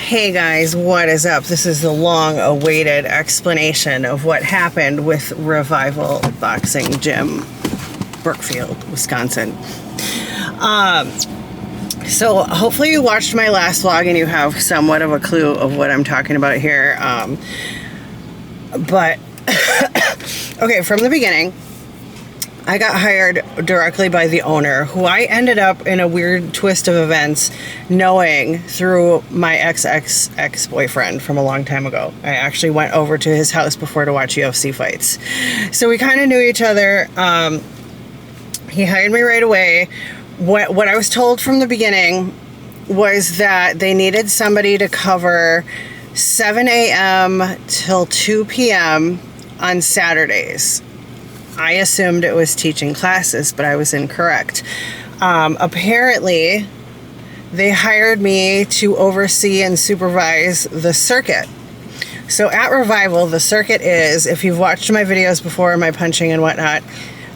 Hey guys, what is up? This is the long-awaited explanation of what happened with Revival Boxing Gym, Brookfield, Wisconsin. So hopefully you watched my last vlog and you have somewhat of a clue of what I'm talking about here. But okay, from the beginning, I got hired directly by the owner, who I ended up in a weird twist of events knowing through my ex-boyfriend from a long time ago. I actually went over to his house before to watch UFC fights. So we kind of knew each other. He hired me right away. What I was told from the beginning was that they needed somebody to cover 7 a.m. till 2 p.m. on Saturdays. I assumed it was teaching classes, but I was incorrect. Apparently, they hired me to oversee and supervise the circuit. So at Revival, the circuit is, if you've watched my videos before, my punching and whatnot,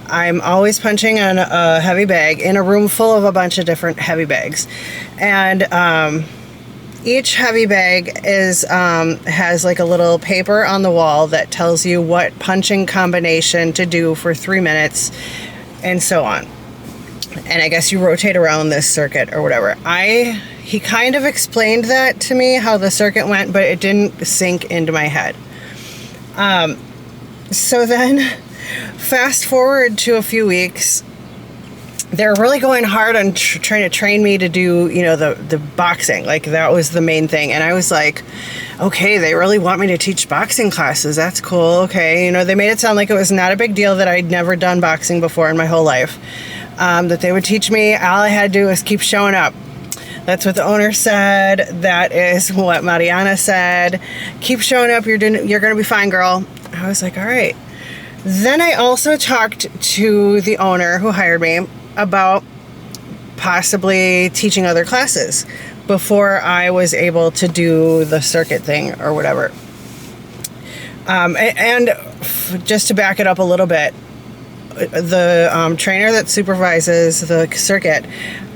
I'm always punching on a heavy bag in a room full of a bunch of different heavy bags. And each heavy bag is has like a little paper on the wall that tells you what punching combination to do for 3 minutes and so on. And I guess you rotate around this circuit or whatever. He kind of explained that to me, how the circuit went, but it didn't sink into my head. So then fast forward to a few weeks, they're really going hard on trying to train me to do, the boxing. Like, that was the main thing. And I was like, okay, they really want me to teach boxing classes. That's cool. Okay. They made it sound like it was not a big deal that I'd never done boxing before in my whole life. That they would teach me. All I had to do was keep showing up. That's what the owner said. That is what Mariana said. Keep showing up. You're going to be fine, girl. I was like, all right. Then I also talked to the owner who hired me about possibly teaching other classes before I was able to do the circuit thing or whatever. And just to back it up a little bit, the trainer that supervises the circuit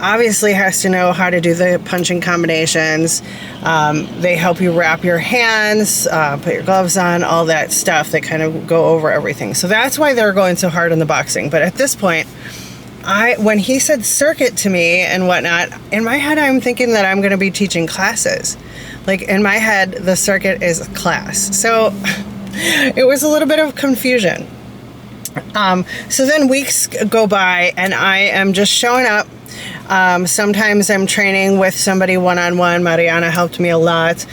obviously has to know how to do the punching combinations. They help you wrap your hands, put your gloves on, all that stuff. They kind of go over everything. So that's why they're going so hard on the boxing. But at this point, when he said circuit to me and whatnot, in my head, I'm thinking that I'm going to be teaching classes. Like, in my head, the circuit is a class. So it was a little bit of confusion. So then weeks go by and I am just showing up. Sometimes I'm training with somebody one-on-one. Mariana helped me a lot.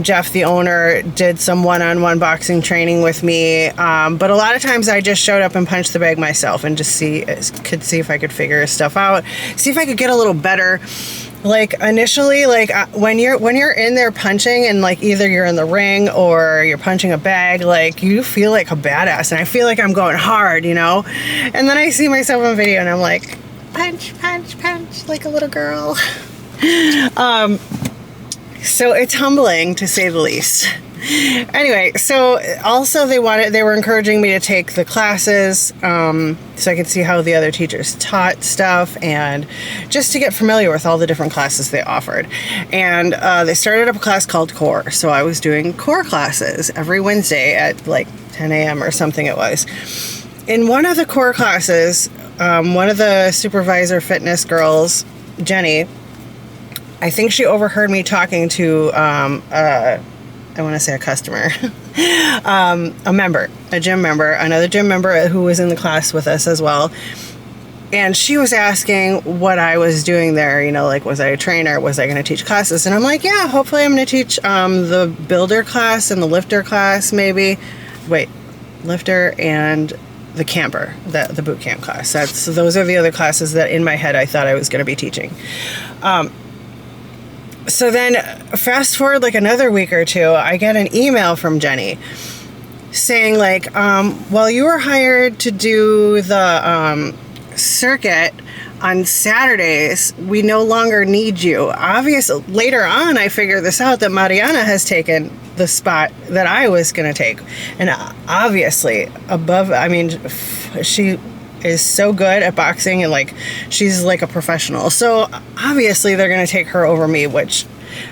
Jeff, the owner, did some one-on-one boxing training with me. But a lot of times I just showed up and punched the bag myself and just could see if I could figure stuff out. See if I could get a little better. Like, initially, like, when you're in there punching and, like, either you're in the ring or you're punching a bag, like, you feel like a badass, and I feel like I'm going hard, And then I see myself on video and I'm like, punch, punch, punch, like a little girl. So it's humbling, to say the least. Anyway, so also they were encouraging me to take the classes, so I could see how the other teachers taught stuff and just to get familiar with all the different classes they offered. And they started up a class called Core. So I was doing core classes every Wednesday at like 10 a.m. or something it was. In one of the core classes, one of the supervisor fitness girls, Jenny, I think she overheard me talking to I want to say a customer, a member, a gym member, another gym member who was in the class with us as well. And she was asking what I was doing there, like, was I a trainer? Was I going to teach classes? And I'm like, yeah, hopefully I'm going to teach the builder class and the lifter class, maybe. Wait, lifter and the camper, the boot camp class. Those are the other classes that in my head I thought I was going to be teaching. So then fast forward like another week or two, I get an email from Jenny saying like, well, you were hired to do the circuit on Saturdays. We no longer need you. Obviously, later on, I figured this out, that Mariana has taken the spot that I was going to take. And obviously, she is so good at boxing and like she's like a professional. So obviously they're going to take her over me, which,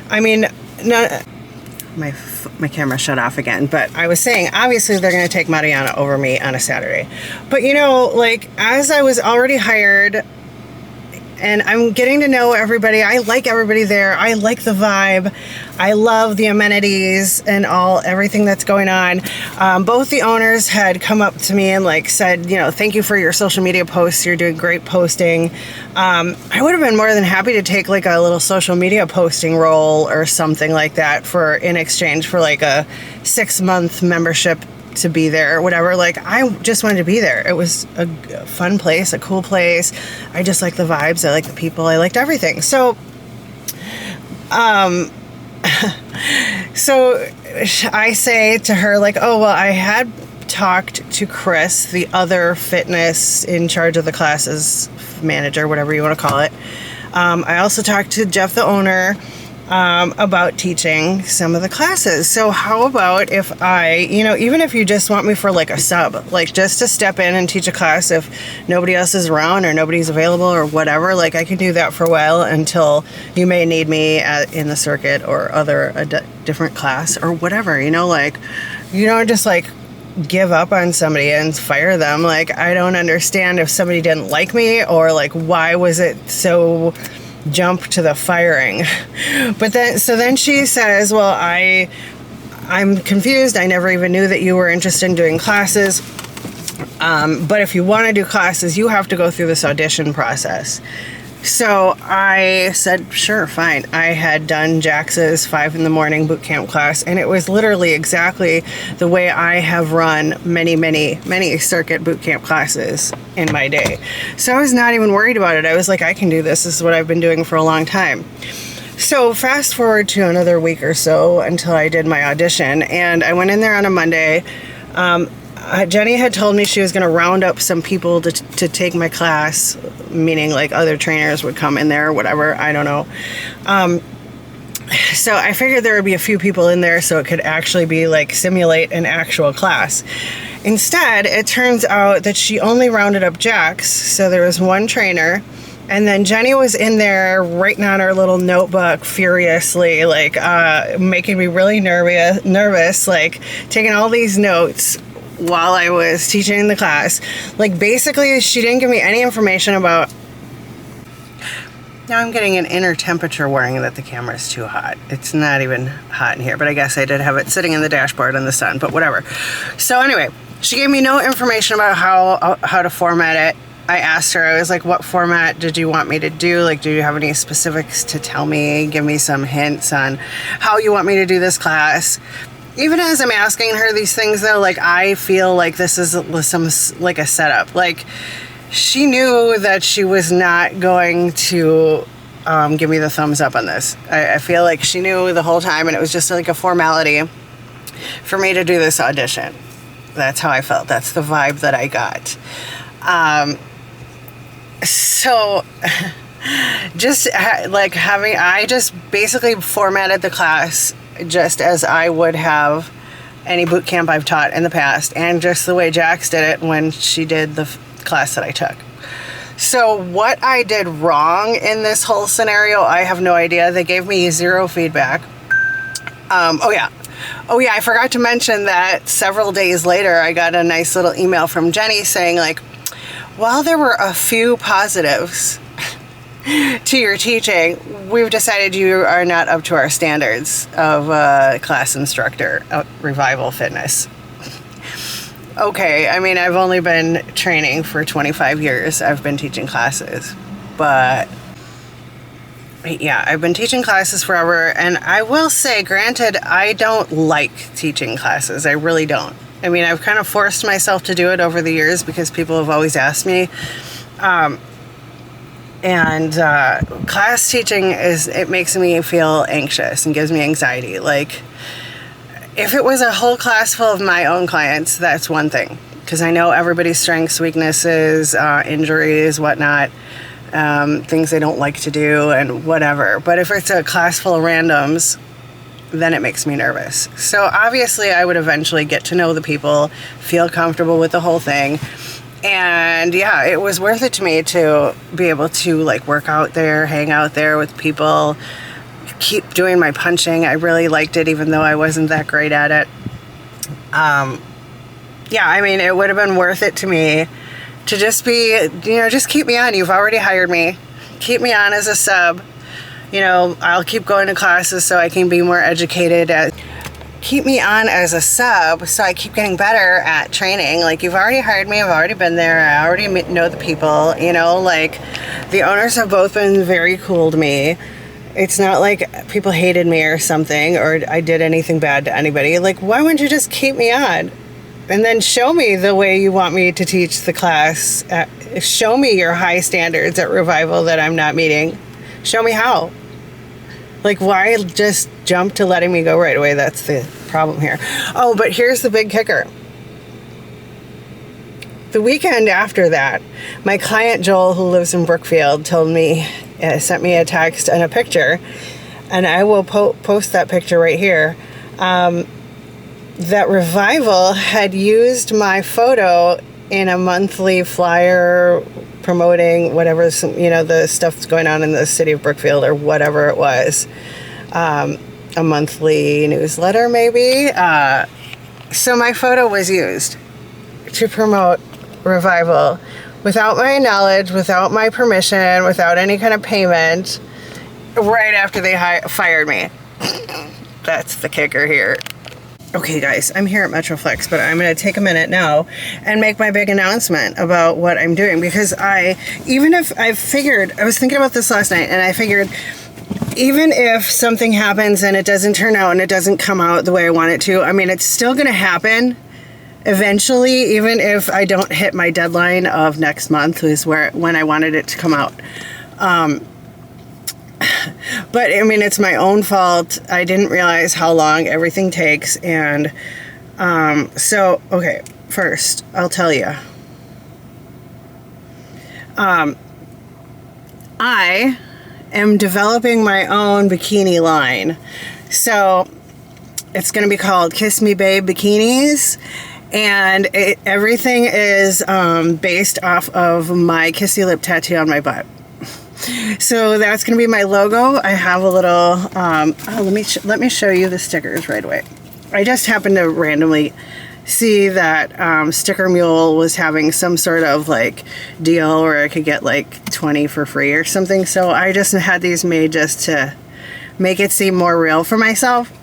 I mean, no, my camera shut off again, but I was saying, obviously they're going to take Mariana over me on a Saturday. But you know, like, as I was already hired and I'm getting to know everybody, I like everybody there. I like the vibe. I love the amenities and everything that's going on. Both the owners had come up to me and like said, you know, thank you for your social media posts. You're doing great posting. I would have been more than happy to take like a little social media posting role or something like that in exchange for like a 6-month membership to be there or whatever. Like, I just wanted to be there. It was a fun place, a cool place. I just like the vibes. I like the people. I liked everything. So, so I say to her, like, oh, well, I had talked to Chris, the other fitness in charge of the classes manager, whatever you want to call it. I also talked to Jeff, the owner, about teaching some of the classes. So how about if I, you know, even if you just want me for like a sub, like just to step in and teach a class if nobody else is around or nobody's available or whatever, like I can do that for a while until you may need me in the circuit or a different class or whatever, you know, like, you don't just like give up on somebody and fire them. Like, I don't understand if somebody didn't like me or like, why was it so jump to the firing? But then she says, well, I'm confused. I never even knew that you were interested in doing classes. But if you want to do classes, you have to go through this audition process. So I said, sure, fine. I had done Jax's 5 a.m. boot camp class, and it was literally exactly the way I have run many, many, many circuit boot camp classes in my day. So I was not even worried about it. I was like, I can do this. This is what I've been doing for a long time. So fast forward to another week or so until I did my audition, and I went in there on a Monday. Jenny had told me she was going to round up some people to take my class, meaning like other trainers would come in there or whatever. I don't know. So I figured there would be a few people in there so it could actually be like simulate an actual class. Instead, it turns out that she only rounded up Jax. So there was one trainer, and then Jenny was in there writing on her little notebook furiously, like making me really nervous, like taking all these notes while I was teaching the class. Like, basically, she didn't give me any information about... Now I'm getting an inner temperature warning that the camera is too hot. It's not even hot in here, but I guess I did have it sitting in the dashboard in the sun, but whatever. So anyway, she gave me no information about how to format it. I asked her, I was like, what format did you want me to do? Like, do you have any specifics to tell me? Give me some hints on how you want me to do this class. Even as I'm asking her these things, though, like, I feel like this is like a setup. Like, she knew that she was not going to give me the thumbs up on this. I feel like she knew the whole time, and it was just like a formality for me to do this audition. That's how I felt. That's the vibe that I got. So just like I just basically formatted the class just as I would have any boot camp I've taught in the past, and just the way Jax did it when she did the class that I took. So what I did wrong in this whole scenario, I have no idea. They gave me 0 feedback. Oh yeah, I forgot to mention that several days later, I got a nice little email from Jenny saying, like, while there were a few positives to your teaching, we've decided you are not up to our standards of class instructor at Revival Fitness. Okay, I mean, I've only been training for 25 years. I've been teaching classes, but yeah, I've been teaching classes forever, and I will say, granted, I don't like teaching classes. I really don't. I mean, I've kind of forced myself to do it over the years because people have always asked me. Class teaching it makes me feel anxious and gives me anxiety. Like, if it was a whole class full of my own clients, that's one thing, because I know everybody's strengths, weaknesses, injuries, whatnot, things they don't like to do and whatever. But if it's a class full of randoms, then it makes me nervous. So obviously I would eventually get to know the people, feel comfortable with the whole thing. And yeah, it was worth it to me to be able to like work out there, hang out there with people, keep doing my punching. I really liked it, even though I wasn't that great at it. Yeah, I mean, it would have been worth it to me to just be, just keep me on. You've already hired me. Keep me on as a sub. I'll keep going to classes so I can be more educated. Keep me on as a sub so I keep getting better at training. Like, you've already hired me. I've already been there. I already know the people. Like, the owners have both been very cool to me. It's not like people hated me or something, or I did anything bad to anybody. Like, why wouldn't you just keep me on? And then show me the way you want me to teach the class. Show me your high standards at Revival that I'm not meeting. Show me how. Like, why just jump to letting me go right away? That's the problem here. Oh, but here's the big kicker. The weekend after that, my client Joel, who lives in Brookfield, sent me a text and a picture, and I will post that picture right here. That Revival had used my photo in a monthly flyer promoting whatever, the stuff that's going on in the city of Brookfield or whatever it was. A monthly newsletter, maybe. So my photo was used to promote Revival without my knowledge, without my permission, without any kind of payment, right after they fired me. That's the kicker here. Okay, guys, I'm here at Metroflex, but I'm going to take a minute now and make my big announcement about what I'm doing, because I was thinking about this last night, and I figured, even if something happens and it doesn't turn out and it doesn't come out the way I want it to, I mean, it's still going to happen eventually, even if I don't hit my deadline of next month, when I wanted it to come out. But I mean, it's my own fault. I didn't realize how long everything takes. And so, okay, first, I'll tell you. I am developing my own bikini line. So it's going to be called Kiss Me Babe Bikinis. And everything is based off of my kissy lip tattoo on my butt. So that's going to be my logo. I have a little, let me show you the stickers right away. I just happened to randomly see that Sticker Mule was having some sort of like deal where I could get like 20 for free or something. So I just had these made just to make it seem more real for myself.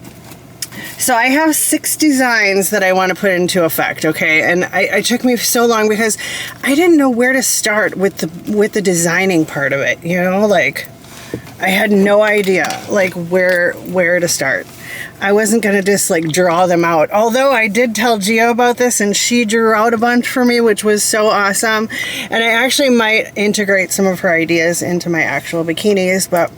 So I have 6 designs that I want to put into effect, okay? And it took me so long because I didn't know where to start with the designing part of it, like I had no idea like where to start. I wasn't going to just like draw them out. Although I did tell Gia about this and she drew out a bunch for me, which was so awesome. And I actually might integrate some of her ideas into my actual bikinis, but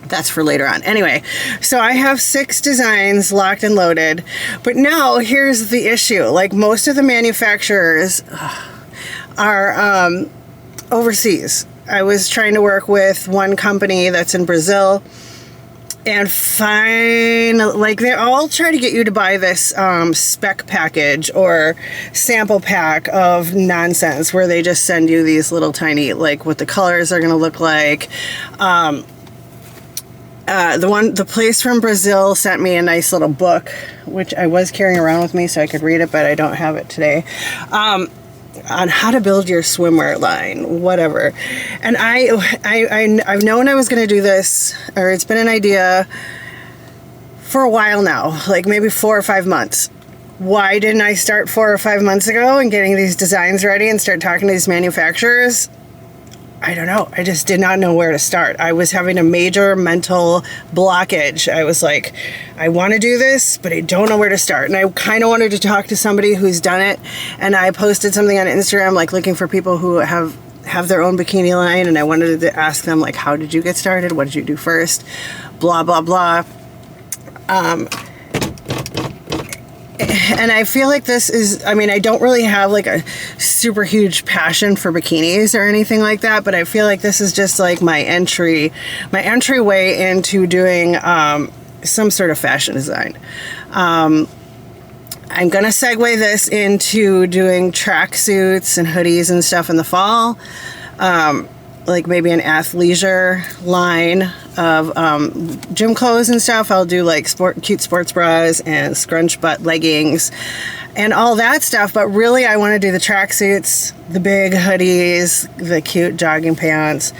that's for later on. Anyway, so I have 6 designs locked and loaded, but now here's the issue. Like, most of the manufacturers are overseas. I was trying to work with one company that's in Brazil, and like, they all try to get you to buy this spec package or sample pack of nonsense where they just send you these little tiny, like, what the colors are going to look like. The place from Brazil sent me a nice little book, which I was carrying around with me so I could read it, but I don't have it today, on how to build your swimwear line, whatever. And I've known I was going to do this, or it's been an idea for a while now, like maybe 4 or 5 months. Why didn't I start 4 or 5 months ago and getting these designs ready and start talking to these manufacturers? I don't know. I just did not know where to start. I was having a major mental blockage. I was like, I want to do this, but I don't know where to start. And I kind of wanted to talk to somebody who's done it. And I posted something on Instagram, like looking for people who have their own bikini line. And I wanted to ask them, like, how did you get started? What did you do first? Blah, blah, blah. And I feel like this is, I mean, I don't really have like a super huge passion for bikinis or anything like that, but I feel like this is just like my entryway into doing some sort of fashion design. I'm going to segue this into doing tracksuits and hoodies and stuff in the fall, like maybe an athleisure line. of gym clothes and stuff. I'll do like cute sports bras and scrunch butt leggings and all that stuff. But really, I want to do the tracksuits, the big hoodies, the cute jogging pants.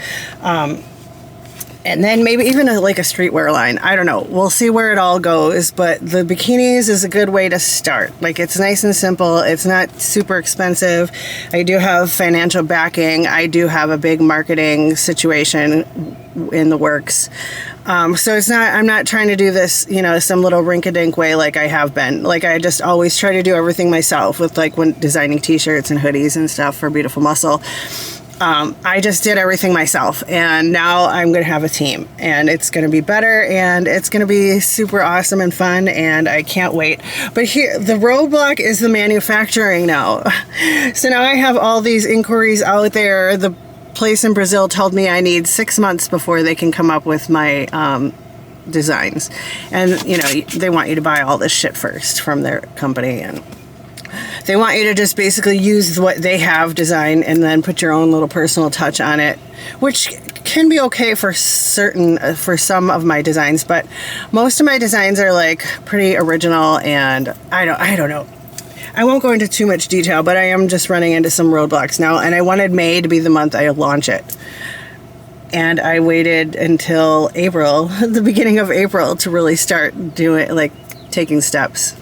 And then maybe even like a streetwear line. I don't know. We'll see where it all goes. But the bikinis is a good way to start. Like, it's nice and simple. It's not super expensive. I do have financial backing. I do have a big marketing situation in the works. So it's not, I'm not trying to do this, you know, some little rink-a-dink way like I have been. Like, I just always try to do everything myself with, like, when designing t-shirts and hoodies and stuff for Beautiful Muscle. I just did everything myself, and now I'm going to have a team, and it's going to be better, and it's going to be super awesome and fun, and I can't wait. But here, the roadblock is the manufacturing now. So now I have all these inquiries out there. The place in Brazil told me I need 6 months before they can come up with my designs. And, you know, they want you to buy all this shit first from their company, and they want you to just basically use what they have designed and then put your own little personal touch on it, which can be okay for some of my designs, but most of my designs are like pretty original, and I don't know. I won't go into too much detail, but I am just running into some roadblocks now, and I wanted May to be the month I launch it. And I waited until April, the beginning of April, to really start doing, like, taking steps.